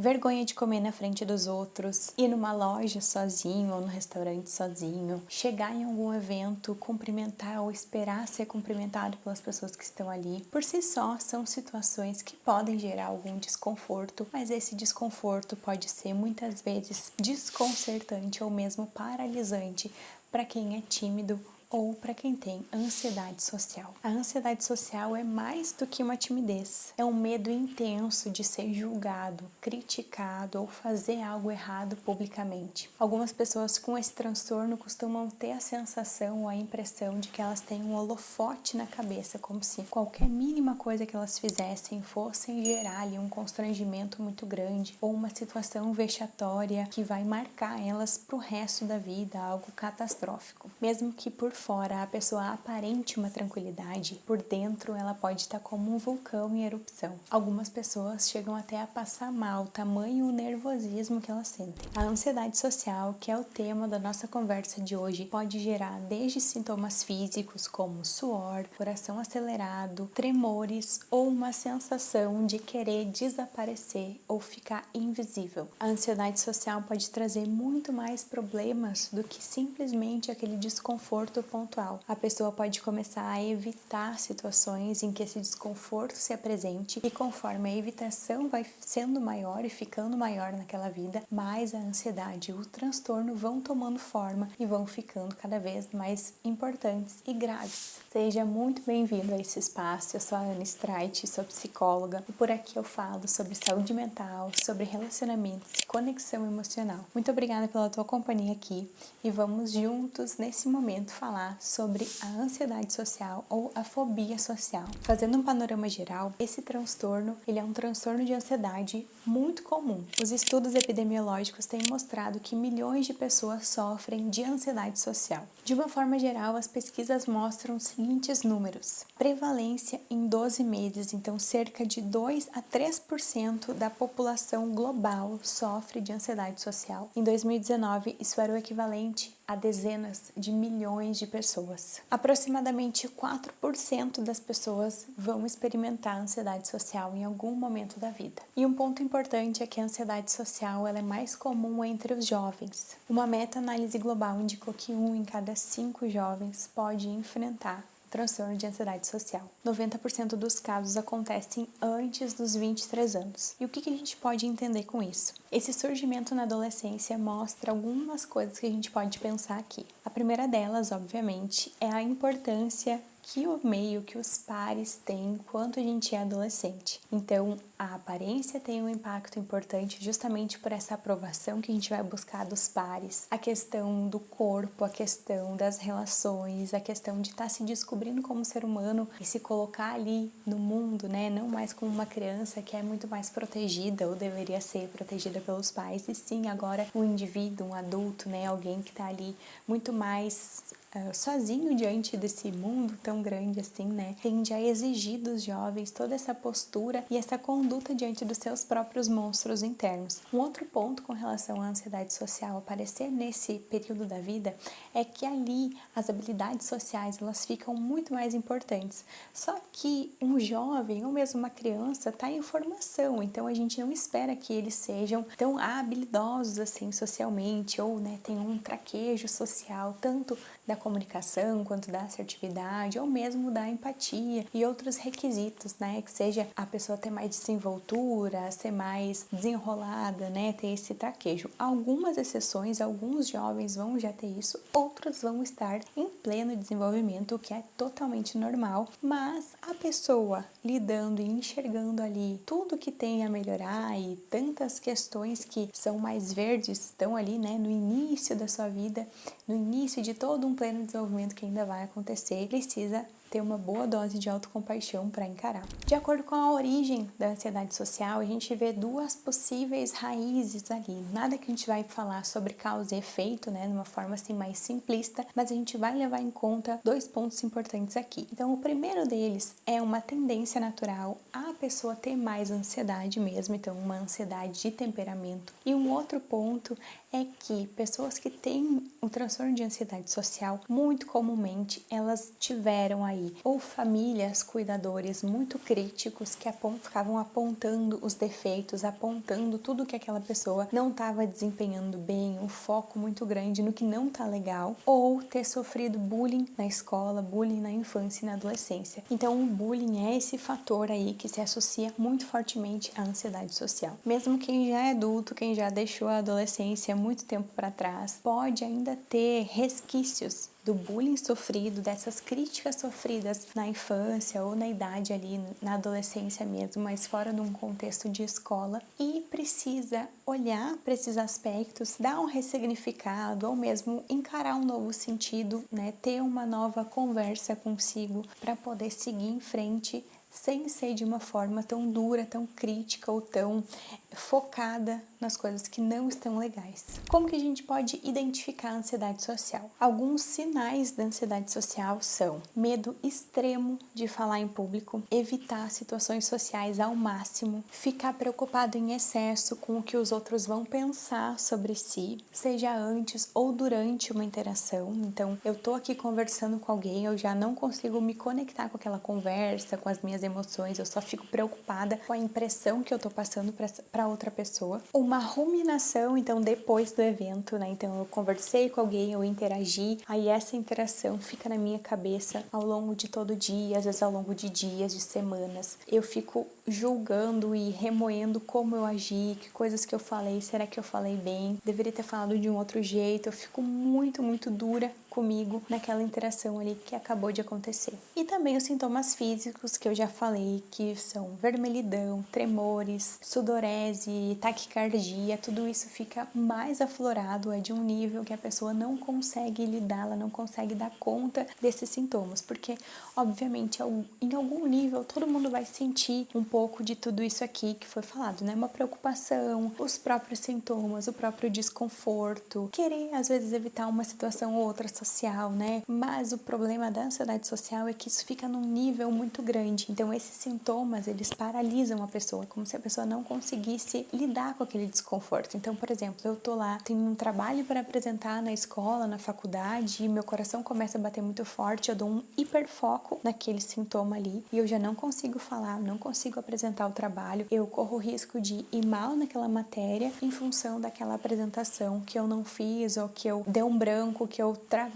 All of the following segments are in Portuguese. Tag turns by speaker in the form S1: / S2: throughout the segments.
S1: vergonha de comer na frente dos outros, ir numa loja sozinho ou no restaurante sozinho, chegar em algum evento, cumprimentar ou esperar ser cumprimentado pelas pessoas que estão ali. Por si só, são situações que podem gerar algum desconforto, mas esse desconforto pode ser muitas vezes desconcertante ou mesmo paralisante para quem é tímido ou para quem tem ansiedade social. A ansiedade social é mais do que uma timidez, é um medo intenso de ser julgado, criticado ou fazer algo errado publicamente. Algumas pessoas com esse transtorno costumam ter a sensação ou a impressão de que elas têm um holofote na cabeça, como se qualquer mínima coisa que elas fizessem fossem gerar ali um constrangimento muito grande ou uma situação vexatória que vai marcar elas pro resto da vida, algo catastrófico. Mesmo que por fora a pessoa aparente uma tranquilidade, por dentro ela pode estar como um vulcão em erupção. Algumas pessoas chegam até a passar mal, tamanho o nervosismo que elas sentem. A ansiedade social, que é o tema da nossa conversa de hoje, pode gerar desde sintomas físicos como suor, coração acelerado, tremores ou uma sensação de querer desaparecer ou ficar invisível. A ansiedade social pode trazer muito mais problemas do que simplesmente aquele desconforto pontual. A pessoa pode começar a evitar situações em que esse desconforto se apresente e conforme a evitação vai sendo maior e ficando maior naquela vida, mais a ansiedade e o transtorno vão tomando forma e vão ficando cada vez mais importantes e graves. Seja muito bem-vindo a esse espaço. Eu sou a Ana Streit, sou psicóloga e por aqui eu falo sobre saúde mental, sobre relacionamentos e conexão emocional. Muito obrigada pela tua companhia aqui e vamos juntos nesse momento falar sobre a ansiedade social ou a fobia social. Fazendo um panorama geral, esse transtorno ele é um transtorno de ansiedade muito comum. Os estudos epidemiológicos têm mostrado que milhões de pessoas sofrem de ansiedade social. De uma forma geral, as pesquisas mostram os seguintes números. Prevalência em 12 meses, então cerca de 2 a 3% da população global sofre de ansiedade social. Em 2019, isso era o equivalente a dezenas de milhões de pessoas. Aproximadamente 4% das pessoas vão experimentar ansiedade social em algum momento da vida. E um ponto importante é que a ansiedade social ela é mais comum entre os jovens. Uma meta-análise global indicou que 1 em cada 5 jovens pode enfrentar transtorno de ansiedade social. 90% dos casos acontecem antes dos 23 anos. E o que a gente pode entender com isso? Esse surgimento na adolescência mostra algumas coisas que a gente pode pensar aqui. A primeira delas, obviamente, é a importância que o meio, que os pares têm enquanto a gente é adolescente. Então, a aparência tem um impacto importante justamente por essa aprovação que a gente vai buscar dos pares, a questão do corpo, a questão das relações, a questão de estar se descobrindo como ser humano e se colocar ali no mundo, né? Não mais como uma criança que é muito mais protegida ou deveria ser protegida pelos pais, e sim agora um indivíduo, um adulto, né? Alguém que está ali muito mais sozinho diante desse mundo tão grande assim, né? Tende a exigir dos jovens toda essa postura e essa conduta diante dos seus próprios monstros internos. Um outro ponto com relação à ansiedade social aparecer nesse período da vida é que ali as habilidades sociais elas ficam muito mais importantes. Só que um jovem ou mesmo uma criança está em formação, então a gente não espera que eles sejam tão habilidosos assim socialmente ou, né, tenham um traquejo social tanto da comunicação, quanto da assertividade, ou mesmo da empatia e outros requisitos, né? Que seja a pessoa ter mais desenvoltura, ser mais desenrolada, né? Ter esse traquejo. Algumas exceções, alguns jovens vão já ter isso, outros vão estar em pleno desenvolvimento, o que é totalmente normal, mas a pessoa lidando e enxergando ali tudo que tem a melhorar e tantas questões que são mais verdes estão ali, né? No início da sua vida, no início de todo um pleno desenvolvimento que ainda vai acontecer, precisa ter uma boa dose de autocompaixão para encarar. De acordo com a origem da ansiedade social, a gente vê duas possíveis raízes ali. Nada que a gente vai falar sobre causa e efeito, né, de uma forma assim mais simplista, mas a gente vai levar em conta dois pontos importantes aqui. Então, o primeiro deles é uma tendência natural a pessoa ter mais ansiedade mesmo, então uma ansiedade de temperamento. E um outro ponto é que pessoas que têm um transtorno de ansiedade social, muito comumente elas tiveram aí aí, ou famílias, cuidadores muito críticos que ficavam apontando os defeitos, apontando tudo que aquela pessoa não estava desempenhando bem, um foco muito grande no que não tá legal, ou ter sofrido bullying na escola, bullying na infância e na adolescência. Então o bullying é esse fator aí que se associa muito fortemente à ansiedade social. Mesmo quem já é adulto, quem já deixou a adolescência muito tempo para trás, pode ainda ter resquícios do bullying sofrido, dessas críticas sofridas na infância ou na idade ali, na adolescência mesmo, mas fora de um contexto de escola, e precisa olhar para esses aspectos, dar um ressignificado ou mesmo encarar um novo sentido, né? Ter uma nova conversa consigo para poder seguir em frente sem ser de uma forma tão dura, tão crítica ou tão focada nas coisas que não estão legais. Como que a gente pode identificar a ansiedade social? Alguns sinais da ansiedade social são medo extremo de falar em público, evitar situações sociais ao máximo, ficar preocupado em excesso com o que os outros vão pensar sobre si, seja antes ou durante uma interação. Então, eu tô aqui conversando com alguém, eu já não consigo me conectar com aquela conversa, com as minhas emoções, eu só fico preocupada com a impressão que eu tô passando para outra pessoa. Uma ruminação, então, depois do evento, né? Então, eu conversei com alguém, eu interagi, aí essa interação fica na minha cabeça ao longo de todo o dia, às vezes ao longo de dias, de semanas. Eu fico julgando e remoendo como eu agi, que coisas que eu falei, será que eu falei bem? Deveria ter falado de um outro jeito. Eu fico muito, muito dura comigo naquela interação ali que acabou de acontecer. E também os sintomas físicos que eu já falei, que são vermelhidão, tremores, sudorese, taquicardia, tudo isso fica mais aflorado, é de um nível que a pessoa não consegue lidar, ela não consegue dar conta desses sintomas, porque obviamente em algum nível todo mundo vai sentir um pouco de tudo isso aqui que foi falado, né? Uma preocupação, os próprios sintomas, o próprio desconforto, querer às vezes evitar uma situação ou outra social, né? Mas o problema da ansiedade social é que isso fica num nível muito grande. Então esses sintomas, eles paralisam a pessoa, como se a pessoa não conseguisse lidar com aquele desconforto. Então, por exemplo, eu tô lá, tenho um trabalho para apresentar na escola, na faculdade, e meu coração começa a bater muito forte, eu dou um hiperfoco naquele sintoma ali, e eu já não consigo falar, não consigo apresentar o trabalho, eu corro o risco de ir mal naquela matéria em função daquela apresentação que eu não fiz, ou que eu dei um branco, que eu travei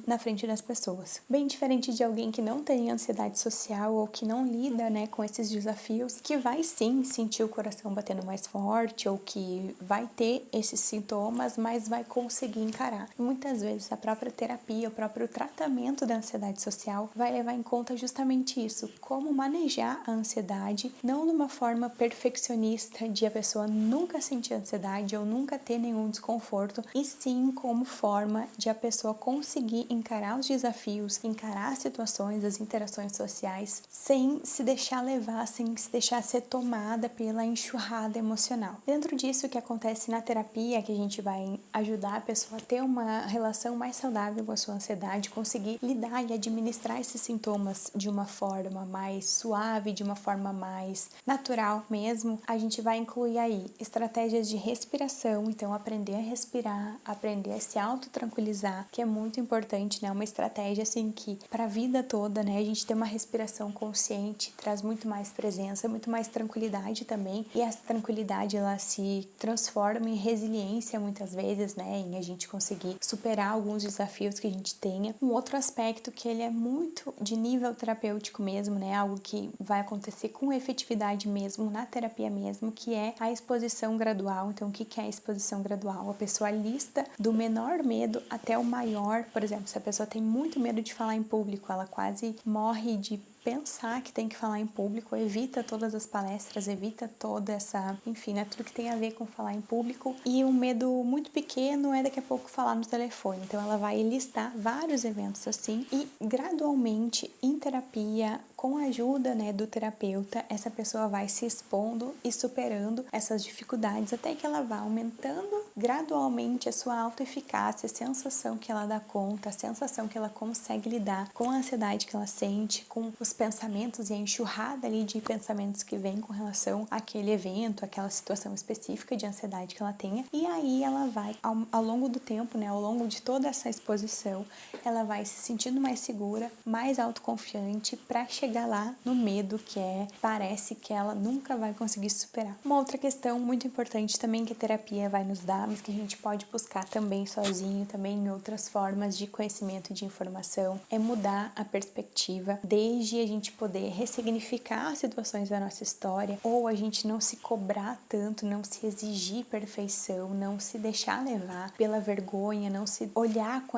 S1: na frente das pessoas. Bem diferente de alguém que não tem ansiedade social ou que não lida, né, com esses desafios, que vai sim sentir o coração batendo mais forte ou que vai ter esses sintomas, mas vai conseguir encarar. Muitas vezes a própria terapia, o próprio tratamento da ansiedade social vai levar em conta justamente isso, como manejar a ansiedade, não numa forma perfeccionista de a pessoa nunca sentir ansiedade ou nunca ter nenhum desconforto, e sim como forma de a pessoa conseguir encarar os desafios, encarar as situações, as interações sociais, sem se deixar levar, sem se deixar ser tomada pela enxurrada emocional. Dentro disso, o que acontece na terapia é que a gente vai ajudar a pessoa a ter uma relação mais saudável com a sua ansiedade, conseguir lidar e administrar esses sintomas de uma forma mais suave, de uma forma mais natural mesmo. A gente vai incluir aí estratégias de respiração, então aprender a respirar, aprender a se autotranquilizar, que é muito importante, né? Uma estratégia assim que para a vida toda, né, a gente ter uma respiração consciente traz muito mais presença, muito mais tranquilidade também, e essa tranquilidade ela se transforma em resiliência muitas vezes, né, em a gente conseguir superar alguns desafios que a gente tenha. Um outro aspecto que ele é muito de nível terapêutico mesmo, né, algo que vai acontecer com efetividade mesmo na terapia mesmo, que é a exposição gradual. Então, o que é a exposição gradual? A pessoa lista do menor medo até o maior. Por exemplo, se a pessoa tem muito medo de falar em público, ela quase morre de pensar que tem que falar em público, evita todas as palestras, evita toda essa, enfim, né, tudo que tem a ver com falar em público. E um medo muito pequeno é daqui a pouco falar no telefone. Então ela vai listar vários eventos assim e gradualmente em terapia, com a ajuda, né, do terapeuta, essa pessoa vai se expondo e superando essas dificuldades até que ela vá aumentando gradualmente a sua autoeficácia, a sensação que ela dá conta, a sensação que ela consegue lidar com a ansiedade que ela sente, com os pensamentos e a enxurrada ali de pensamentos que vem com relação àquele evento, àquela situação específica de ansiedade que ela tenha. E aí ela vai, ao longo do tempo, né, ao longo de toda essa exposição, ela vai se sentindo mais segura, mais autoconfiante para chegar lá no medo que parece que ela nunca vai conseguir superar. Uma outra questão muito importante também que a terapia vai nos dar, mas que a gente pode buscar também sozinho, também em outras formas de conhecimento e de informação, é mudar a perspectiva, desde a gente poder ressignificar as situações da nossa história, ou a gente não se cobrar tanto, não se exigir perfeição, não se deixar levar pela vergonha, não se olhar com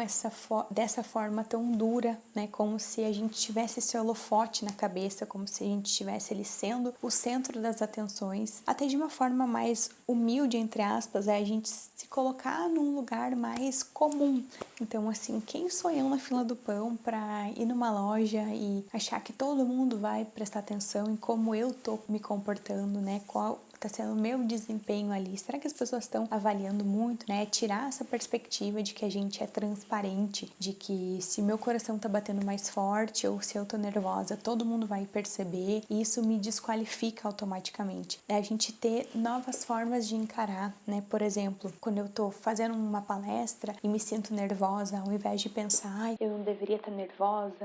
S1: dessa forma tão dura, né, como se a gente tivesse esse holofote na cabeça, como se a gente estivesse ali sendo o centro das atenções, até de uma forma mais humilde, entre aspas, é a gente se colocar num lugar mais comum. Então, assim, quem sou eu na fila do pão para ir numa loja e achar que todo mundo vai prestar atenção em como eu tô me comportando, né? Qual está sendo o meu desempenho ali? Será que as pessoas estão avaliando muito, né? Tirar essa perspectiva de que a gente é transparente, de que se meu coração tá batendo mais forte ou se eu tô nervosa, todo mundo vai perceber, e isso me desqualifica automaticamente. É a gente ter novas formas de encarar, né? Por exemplo, quando eu tô fazendo uma palestra e me sinto nervosa, ao invés de pensar, ai, eu não deveria estar nervosa,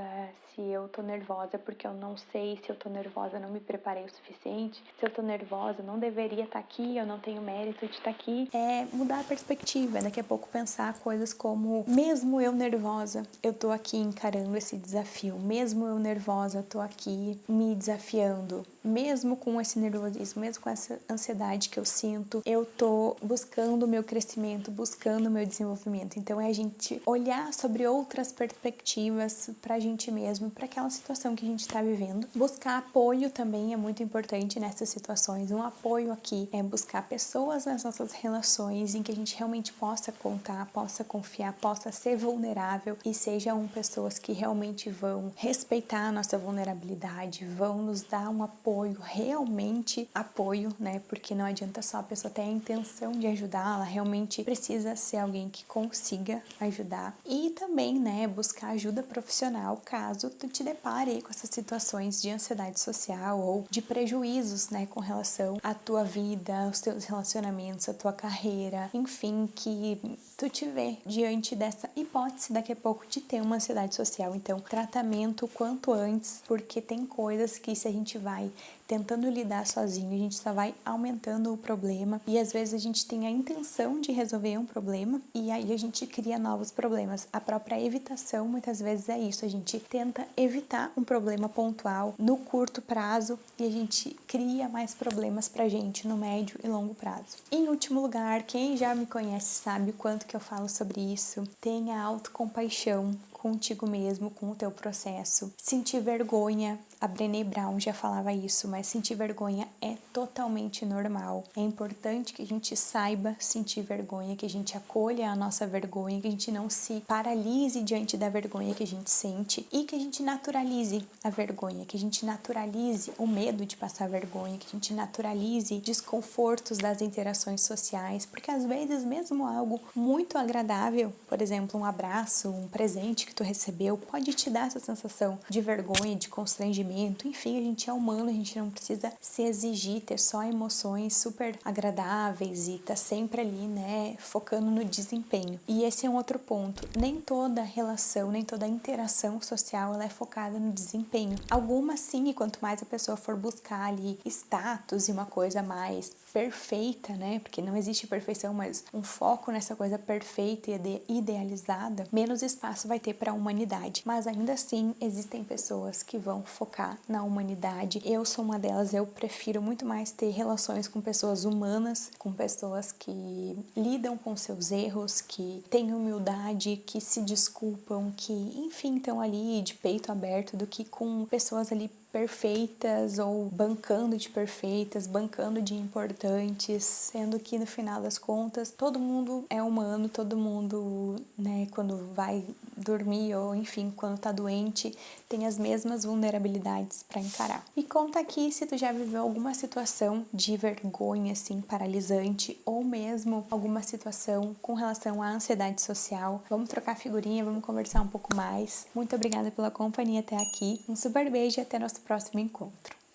S1: se eu tô nervosa porque eu não sei, se eu tô nervosa não me preparei o suficiente, se eu tô nervosa não deveria estar aqui, eu não tenho mérito de estar aqui. É mudar a perspectiva, daqui a pouco pensar coisas como, mesmo eu nervosa, eu tô aqui encarando esse desafio, mesmo eu nervosa, eu tô aqui me desafiando, mesmo com esse nervosismo, mesmo com essa ansiedade que eu sinto, eu tô buscando o meu crescimento, buscando o meu desenvolvimento. Então é a gente olhar sobre outras perspectivas pra gente mesmo, para aquela situação que a gente tá vivendo. Buscar apoio também é muito importante nessas situações. Um apoio aqui é buscar pessoas nas nossas relações em que a gente realmente possa contar, possa confiar, possa ser vulnerável e sejam pessoas que realmente vão respeitar a nossa vulnerabilidade, vão nos dar um apoio, realmente apoio, né? Porque não adianta só a pessoa ter a intenção de ajudar, ela realmente precisa ser alguém que consiga ajudar. E também, né, buscar ajuda profissional caso tu te depare aí com essas situações de ansiedade social ou de prejuízos, né, com relação à tua vida, aos teus relacionamentos, à tua carreira, enfim, que tu te vê diante dessa hipótese daqui a pouco de ter uma ansiedade social. Então, tratamento quanto antes, porque tem coisas que se a gente vai tentando lidar sozinho, a gente só vai aumentando o problema e às vezes a gente tem a intenção de resolver um problema e aí a gente cria novos problemas. A própria evitação muitas vezes é isso, a gente tenta evitar um problema pontual no curto prazo e a gente cria mais problemas pra gente no médio e longo prazo. Em último lugar, quem já me conhece sabe o quanto que eu falo sobre isso. Tenha autocompaixão contigo mesmo, com o teu processo. Sentir vergonha, a Brené Brown já falava isso, mas sentir vergonha é totalmente normal. É importante que a gente saiba sentir vergonha, que a gente acolha a nossa vergonha, que a gente não se paralise diante da vergonha que a gente sente e que a gente naturalize a vergonha, que a gente naturalize o medo de passar vergonha, que a gente naturalize desconfortos das interações sociais, porque às vezes mesmo algo muito agradável, por exemplo, um abraço, um presente que tu recebeu, pode te dar essa sensação de vergonha, de constrangimento. Enfim, a gente é humano, a gente não precisa se exigir, ter só emoções super agradáveis e tá sempre ali, né, focando no desempenho. E esse é um outro ponto. Nem toda relação, nem toda interação social, ela é focada no desempenho. Algumas sim, e quanto mais a pessoa for buscar ali status e uma coisa mais perfeita, né, porque não existe perfeição, mas um foco nessa coisa perfeita e idealizada, menos espaço vai ter para a humanidade. Mas ainda assim, existem pessoas que vão focar na humanidade. Eu sou uma delas, eu prefiro muito mais ter relações com pessoas humanas, com pessoas que lidam com seus erros, que têm humildade, que se desculpam, que, enfim, estão ali de peito aberto, do que com pessoas ali perfeitas ou bancando de perfeitas, bancando de importantes, sendo que no final das contas todo mundo é humano, todo mundo, né, quando vai dormir ou, enfim, quando tá doente, tem as mesmas vulnerabilidades para encarar. E conta aqui se tu já viveu alguma situação de vergonha, assim, paralisante, ou mesmo alguma situação com relação à ansiedade social. Vamos trocar figurinha, vamos conversar um pouco mais. Muito obrigada pela companhia até aqui. Um super beijo e até nosso próximo encontro.